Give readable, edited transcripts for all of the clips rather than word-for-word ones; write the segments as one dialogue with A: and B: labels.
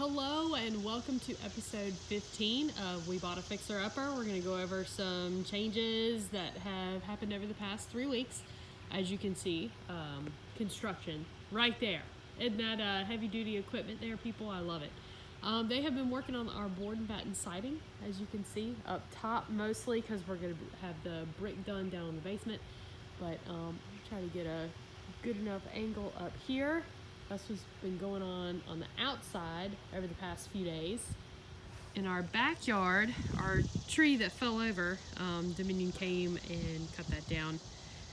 A: Hello and welcome to episode 15 of We Bought a Fixer Upper. We're going to go over some changes that have happened over the past 3 weeks. As you can see, construction right there. Isn't that heavy duty equipment there, people? I love it. They have been working on our board and batten siding, as you can see, up top mostly because we're going to have the brick done down in the basement. But try to get a good enough angle up here. That's what's been going on the outside over the past few days. In our backyard, our tree that fell over, Dominion came and cut that down.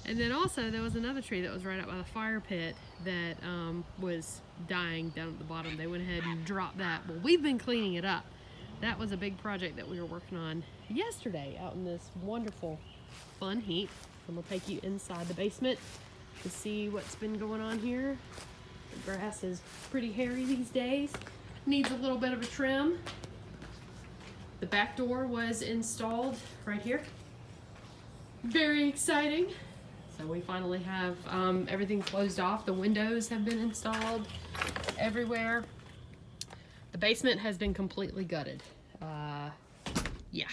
A: And then also there was another tree that was right up by the fire pit that was dying down at the bottom. They went ahead and dropped that. Well, we've been cleaning it up. That was a big project that we were working on yesterday out in this wonderful, fun heat. I'm gonna take you inside the basement to see what's been going on here. The grass is pretty hairy these days. Needs a little bit of a trim. The back door was installed right here. Very exciting. So we finally have everything closed off. The windows have been installed everywhere. The basement has been completely gutted. Yeah,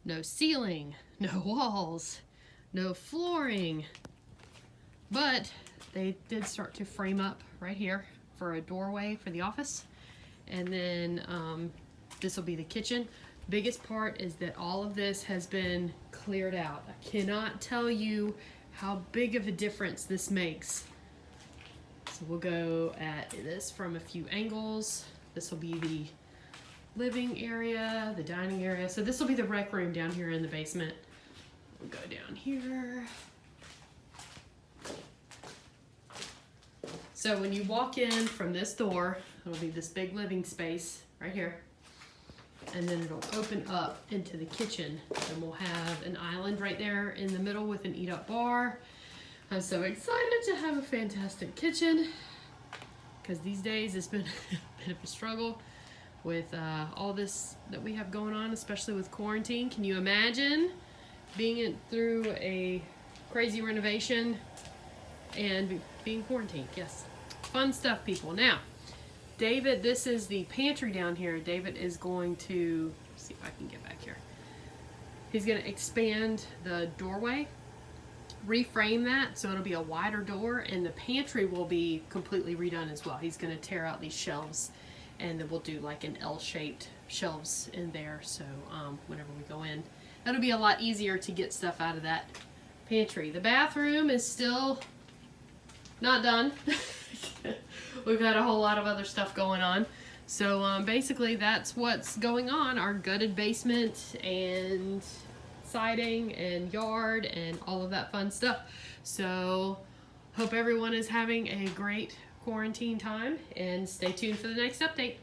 A: no ceiling, no walls, no flooring, but they did start to frame up right here for a doorway for the office. And then this will be the kitchen. Biggest part is that all of this has been cleared out. I cannot tell you how big of a difference this makes. So we'll go at this from a few angles. This will be the living area, the dining area. So this will be the rec room down here in the basement. We'll go down here. So when you walk in from this door, it'll be this big living space right here. And then it'll open up into the kitchen. And we'll have an island right there in the middle with an eat-up bar. I'm so excited to have a fantastic kitchen, because these days it's been a bit of a struggle with all this that we have going on, especially with quarantine. Can you imagine being through a crazy renovation and being quarantined? Yes. Fun stuff, people. Now, David, this is the pantry down here. David is going to, let's see if I can get back here. He's going to expand the doorway, reframe that so it'll be a wider door, and the pantry will be completely redone as well. He's going to tear out these shelves, and then we'll do like an L-shaped shelves in there, so whenever we go in, that'll be a lot easier to get stuff out of that pantry. The bathroom is still not done. We've had a whole lot of other stuff going on. So basically that's what's going on. Our gutted basement and siding and yard and all of that fun stuff. So hope everyone is having a great quarantine time, and stay tuned for the next update.